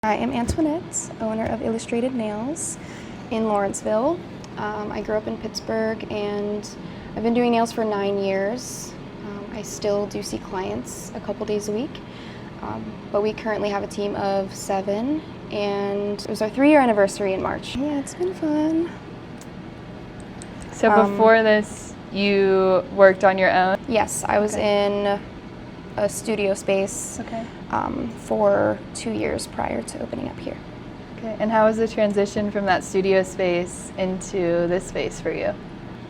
I am Antoinette, owner of Illustrated Nails in Lawrenceville. I grew up in Pittsburgh and I've been doing nails for 9 years. I still do see clients a couple days a week, but we currently have a team of 7 and it was our 3-year anniversary in March. Yeah, it's been fun. So before this, you worked on your own? Yes, I was in a studio space for 2 years prior to opening up here. Okay. And how was the transition from that studio space into this space for you?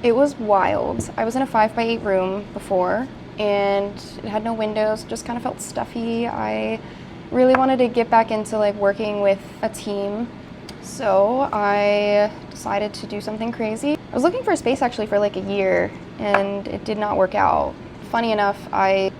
It was wild. I was in a 5x8 room before and it had no windows, just kind of felt stuffy. I really wanted to get back into working with a team. So I decided to do something crazy. I was looking for a space actually for a year and it did not work out. Funny enough, I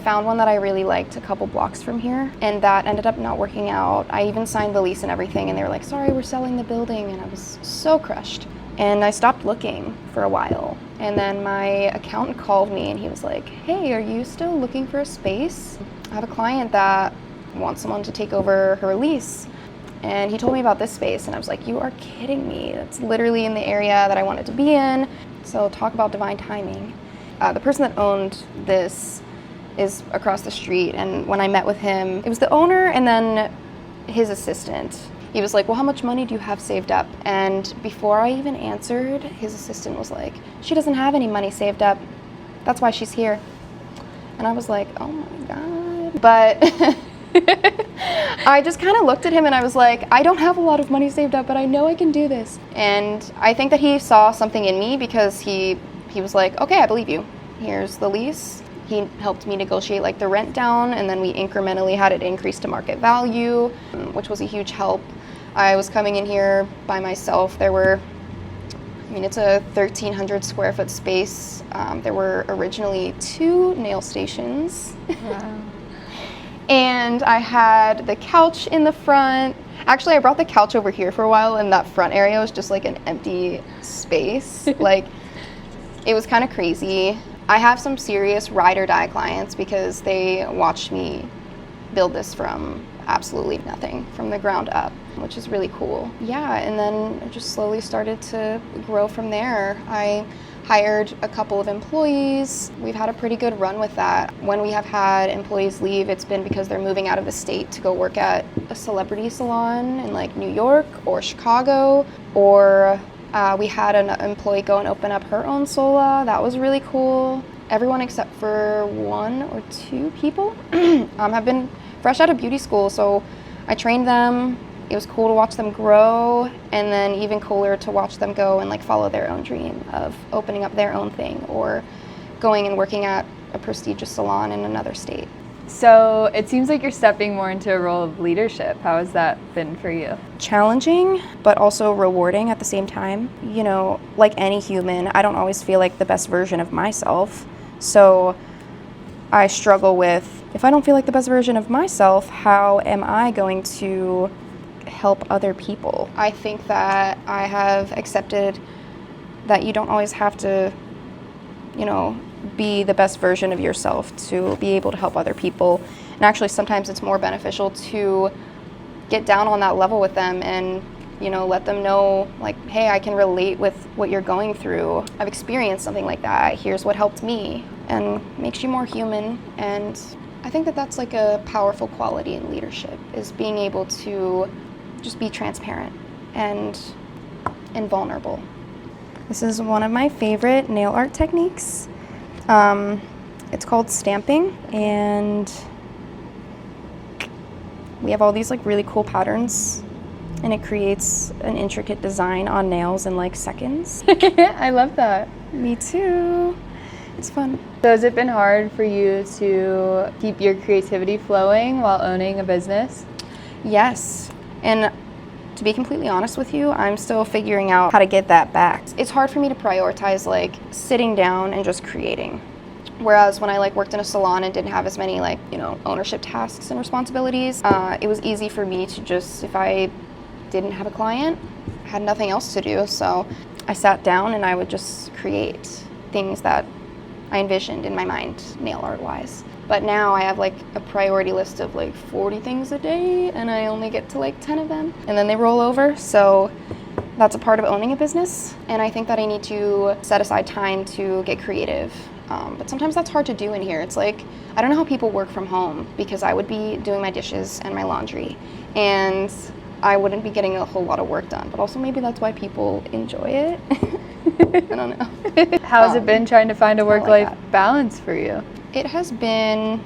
found one that I really liked a couple blocks from here, and that ended up not working out. I even signed the lease and everything, and they were like, sorry, we're selling the building, and I was so crushed. And I stopped looking for a while, and then my accountant called me, and he was like, hey, are you still looking for a space? I have a client that wants someone to take over her lease. And he told me about this space, and I was like, you are kidding me. That's literally in the area that I wanted to be in. So talk about divine timing. The person that owned this is across the street, and when I met with him, it was the owner and then his assistant. He was like, well, how much money do you have saved up? And before I even answered, his assistant was like, she doesn't have any money saved up. That's why she's here. And I was like, oh my God. But I just kind of looked at him and I was like, I don't have a lot of money saved up, but I know I can do this. And I think that he saw something in me because he was like, okay, I believe you. Here's the lease. He helped me negotiate the rent down, and then we incrementally had it increase to market value, which was a huge help. I was coming in here by myself. It's a 1,300 square foot space. There were originally 2 nail stations. Wow. And I had the couch in the front. Actually, I brought the couch over here for a while, and that front area was just an empty space. It was kind of crazy. I have some serious ride or die clients because they watched me build this from absolutely nothing, from the ground up, which is really cool. Yeah, and then it just slowly started to grow from there. I hired a couple of employees. We've had a pretty good run with that. When we have had employees leave, it's been because they're moving out of the state to go work at a celebrity salon in New York or Chicago, or we had an employee go and open up her own sola. That was really cool. Everyone except for 1 or 2 people have been fresh out of beauty school, so I trained them. It was cool to watch them grow, and then even cooler to watch them go and follow their own dream of opening up their own thing or going and working at a prestigious salon in another state. So it seems like you're stepping more into a role of leadership. How has that been for you? Challenging, but also rewarding at the same time. Like any human, I don't always feel like the best version of myself. So I struggle with, if I don't feel like the best version of myself, how am I going to help other people? I think that I have accepted that you don't always have to, be the best version of yourself to be able to help other people. And actually sometimes it's more beneficial to get down on that level with them and let them know hey, I can relate with what you're going through. I've experienced something like that. Here's what helped me, and makes you more human. And I think that that's a powerful quality in leadership, is being able to just be transparent and vulnerable. This is one of my favorite nail art techniques. It's called stamping, and we have all these really cool patterns, and it creates an intricate design on nails in seconds. I love that. Me too. It's fun. So has it been hard for you to keep your creativity flowing while owning a business? Yes, and to be completely honest with you, I'm still figuring out how to get that back. It's hard for me to prioritize sitting down and just creating. Whereas when I worked in a salon and didn't have as many ownership tasks and responsibilities, it was easy for me to just, if I didn't have a client, had nothing else to do. So I sat down and I would just create things that I envisioned in my mind, nail art wise. But now I have like a priority list of like 40 things a day, and I only get to like 10 of them, and then they roll over. So that's a part of owning a business, and I think that I need to set aside time to get creative. But sometimes that's hard to do in here. It's like, I don't know how people work from home, because I would be doing my dishes and my laundry, and I wouldn't be getting a whole lot of work done. But also maybe that's why people enjoy it. I don't know. How has it been trying to find a work-life that. balance for you? It has been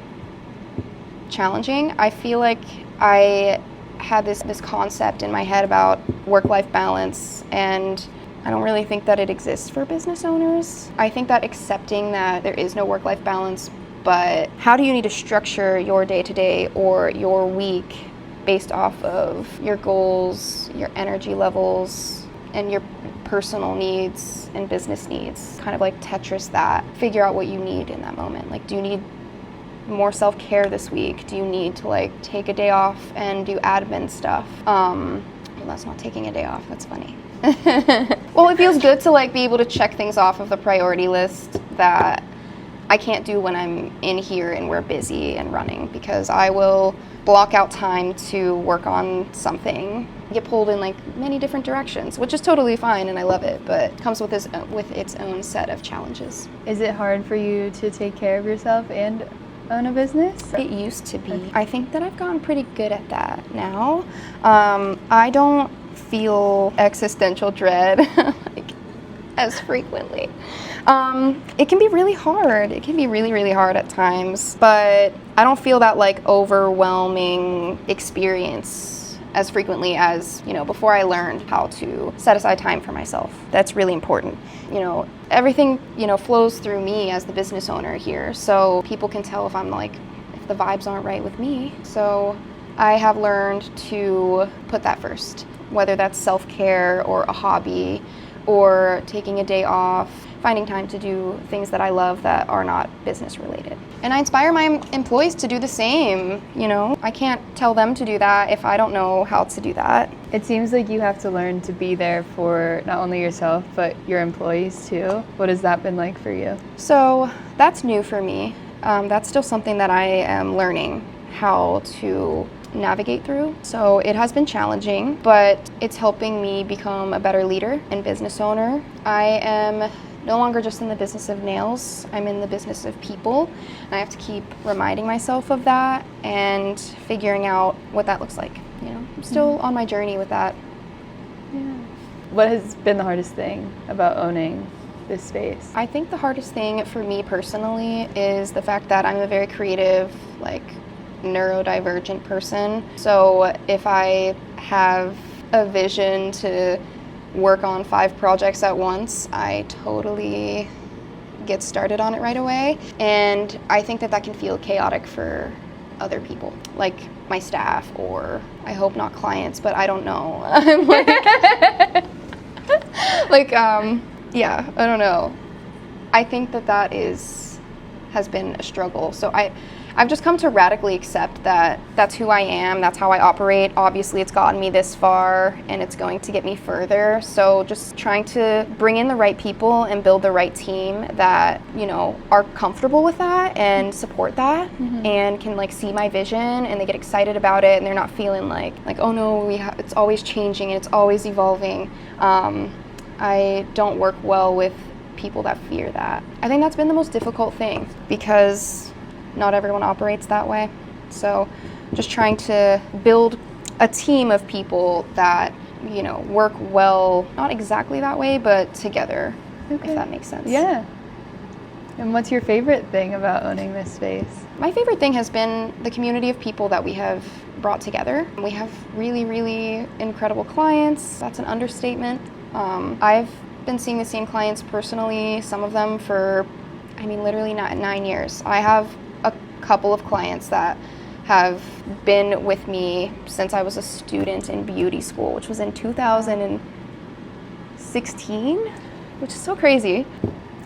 challenging. I feel like I had this concept in my head about work-life balance, and I don't really think that it exists for business owners. I think that accepting that there is no work-life balance, but how do you need to structure your day-to-day or your week based off of your goals, your energy levels, and your personal needs and business needs? Kind of like Tetris that. Figure out what you need in that moment. Like, do you need more self-care this week? Do you need to like take a day off and do admin stuff? Well, that's not taking a day off. That's funny. Well, it feels good to like be able to check things off of the priority list that I can't do when I'm in here and we're busy and running, because I will block out time to work on something, get pulled in like many different directions, which is totally fine and I love it, but it comes with its own set of challenges. Is it hard for you to take care of yourself and own a business? It used to be. I think that I've gotten pretty good at that now. I don't feel existential dread like as frequently. It can be really hard. It can be really, really hard at times, but I don't feel that like overwhelming experience as frequently as, before I learned how to set aside time for myself. That's really important. Everything, flows through me as the business owner here. So people can tell if if the vibes aren't right with me. So I have learned to put that first, whether that's self-care or a hobby or taking a day off, finding time to do things that I love that are not business related. And I inspire my employees to do the same. I can't tell them to do that if I don't know how to do that. It seems like you have to learn to be there for not only yourself, but your employees too. What has that been like for you? So that's new for me. That's still something that I am learning how to navigate through. So it has been challenging, but it's helping me become a better leader and business owner. I am no longer just in the business of nails. I'm in the business of people, and I have to keep reminding myself of that and figuring out what that looks like. I'm still on my journey with that. Yeah. What has been the hardest thing about owning this space? I think the hardest thing for me personally is the fact that I'm a very creative, neurodivergent person. So if I have a vision to work on 5 projects at once, I totally get started on it right away. And I think that can feel chaotic for other people, like my staff, or I hope not clients, but I don't know. I'm yeah, I don't know. I think that has been a struggle. So I've just come to radically accept that that's who I am, that's how I operate. Obviously, it's gotten me this far, and it's going to get me further. So just trying to bring in the right people and build the right team that, are comfortable with that and support that, and can see my vision, and they get excited about it, and they're not feeling like oh no, it's always changing and it's always evolving. I don't work well with people that fear that. I think that's been the most difficult thing, because not everyone operates that way. So just trying to build a team of people that, work well, not exactly that way, but together, if that makes sense. Yeah. And what's your favorite thing about owning this space? My favorite thing has been the community of people that we have brought together. We have really, really incredible clients. That's an understatement. I've been seeing the same clients personally, some of them for, literally 9 years. I have a couple of clients that have been with me since I was a student in beauty school, which was in 2016, which is so crazy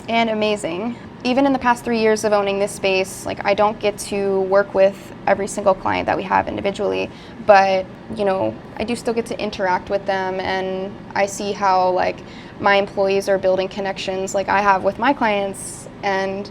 and amazing. Even in the past 3 years of owning this space, I don't get to work with every single client that we have individually, but I do still get to interact with them, and I see how my employees are building connections like I have with my clients, and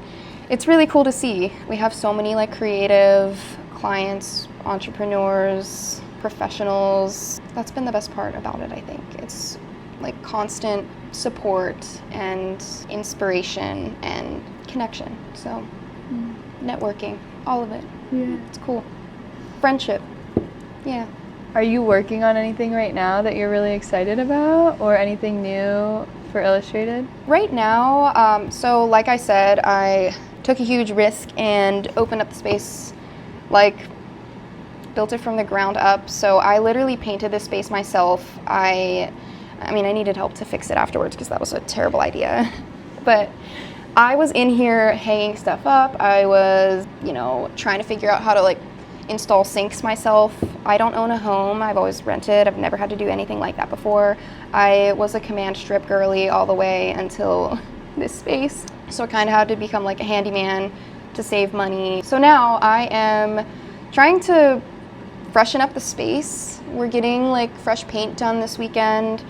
it's really cool to see. We have so many like creative clients, entrepreneurs, professionals. That's been the best part about it, I think. It's like constant support and inspiration and connection. So networking, all of it. Yeah. It's cool. Friendship. Yeah. Are you working on anything right now that you're really excited about, or anything new for Illustrated? Right now, so like I said, I took a huge risk and opened up the space, like built it from the ground up. So I literally painted this space myself. I mean, I needed help to fix it afterwards because that was a terrible idea. But I was in here hanging stuff up. I was, trying to figure out how to like install sinks myself. I don't own a home. I've always rented. I've never had to do anything like that before. I was a command strip girly all the way until this space. So I kind of had to become like a handyman to save money. So now I am trying to freshen up the space. We're getting like fresh paint done this weekend.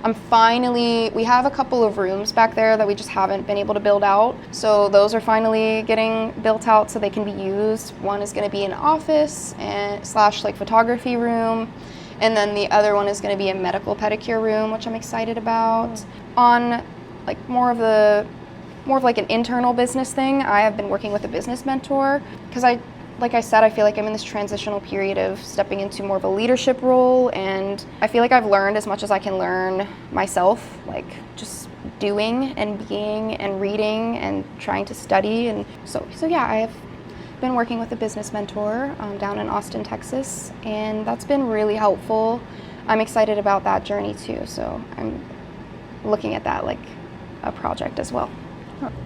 We have a couple of rooms back there that we just haven't been able to build out. So those are finally getting built out so they can be used. One is going to be an office and / like photography room. And then the other one is going to be a medical pedicure room, which I'm excited about. On like more of like an internal business thing, I have been working with a business mentor because like I said, I feel like I'm in this transitional period of stepping into more of a leadership role, and I feel like I've learned as much as I can learn myself, like just doing and being and reading and trying to study. And so yeah, I have been working with a business mentor down in Austin, Texas, and that's been really helpful. I'm excited about that journey too, so I'm looking at that like a project as well.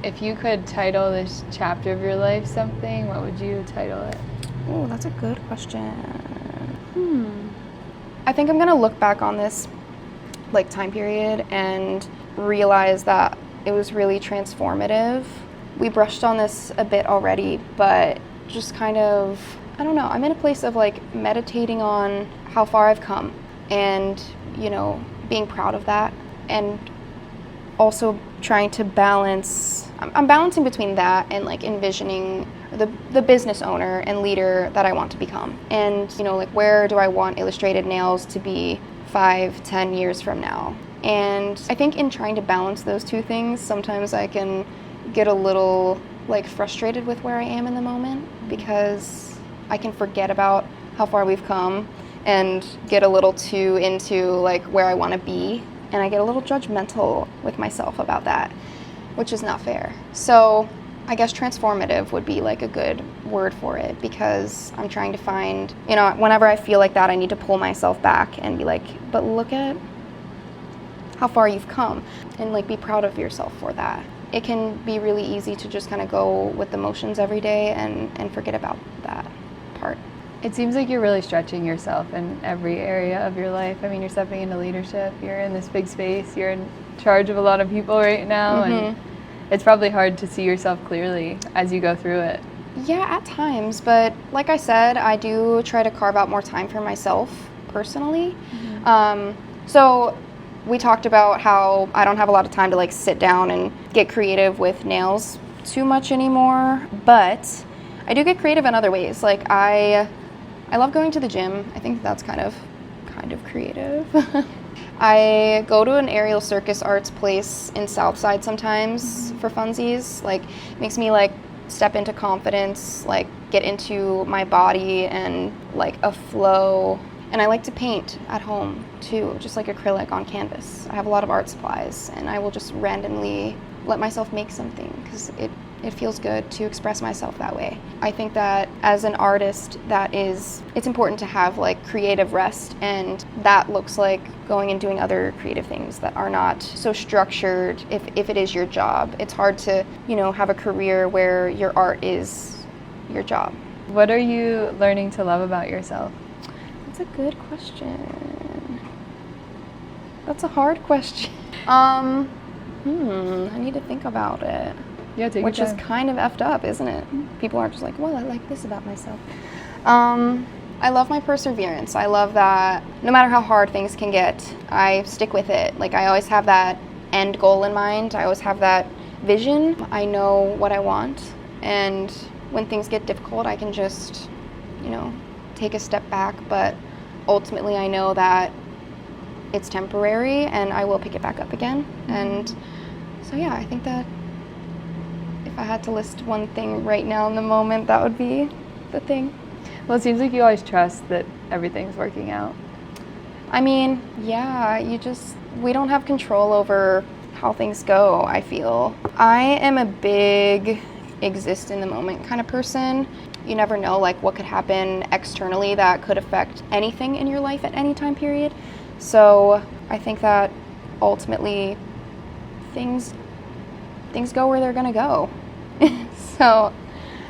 If you could title this chapter of your life something, what would you title it? Oh, that's a good question. I think I'm gonna look back on this like time period and realize that it was really transformative. We brushed on this a bit already, but just kind of, I don't know, I'm in a place of like meditating on how far I've come and, being proud of that, and also trying to balance, I'm balancing between that and like envisioning the business owner and leader that I want to become. And, like where do I want Illustrated Nails to be 5-10 years from now? And I think in trying to balance those two things, sometimes I can get a little like frustrated with where I am in the moment because I can forget about how far we've come and get a little too into like where I want to be. And I get a little judgmental with myself about that, which is not fair. So I guess transformative would be like a good word for it, because I'm trying to find, whenever I feel like that, I need to pull myself back and be like, but look at how far you've come and like be proud of yourself for that. It can be really easy to just kind of go with the motions every day and forget about that part. It seems like you're really stretching yourself in every area of your life. I mean, you're stepping into leadership, you're in this big space, you're in charge of a lot of people right now, and it's probably hard to see yourself clearly as you go through it. Yeah, at times, but like I said, I do try to carve out more time for myself personally. So we talked about how I don't have a lot of time to like sit down and get creative with nails too much anymore, but I do get creative in other ways. Like I love going to the gym. I think that's kind of creative. I go to an aerial circus arts place in Southside sometimes for funsies. Like, it makes me like step into confidence, like get into my body and like a flow. And I like to paint at home too, just like acrylic on canvas. I have a lot of art supplies, and I will just randomly let myself make something because it feels good to express myself that way. I think that as an artist, it's important to have like creative rest, and that looks like going and doing other creative things that are not so structured. If it is your job, it's hard to, have a career where your art is your job. What are you learning to love about yourself? That's a good question. That's a hard question. I need to think about it. Yeah, take Which your is time. kind of effed up, isn't it? People aren't just like, well, I like this about myself. I love my perseverance. I love that no matter how hard things can get, I stick with it. Like, I always have that end goal in mind. I always have that vision. I know what I want, And when things get difficult, I can just, take a step back. But ultimately, I know that it's temporary and I will pick it back up again. And so, yeah, I think that if I had to list one thing right now in the moment, that would be the thing. Well, it seems like you always trust that everything's working out. I mean, yeah, we don't have control over how things go, I feel. I am a big exist in the moment kind of person. You never know, like, what could happen externally that could affect anything in your life at any time period. So I think that ultimately things go where they're gonna go. So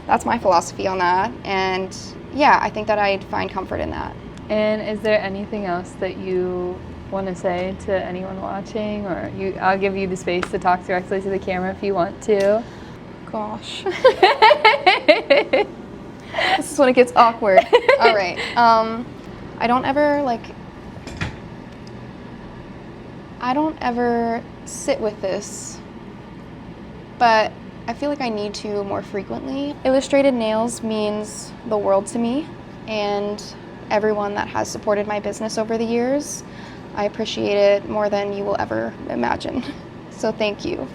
that's my philosophy on that. And yeah, I think that I'd find comfort in that. And is there anything else that you want to say to anyone watching? Or I'll give you the space to talk directly to the camera if you want to. Gosh. This is when it gets awkward. All right. I don't ever sit with this, but I feel like I need to more frequently. Illustrated nails means the world to me, and everyone that has supported my business over the years. I appreciate it more than you will ever imagine. So thank you.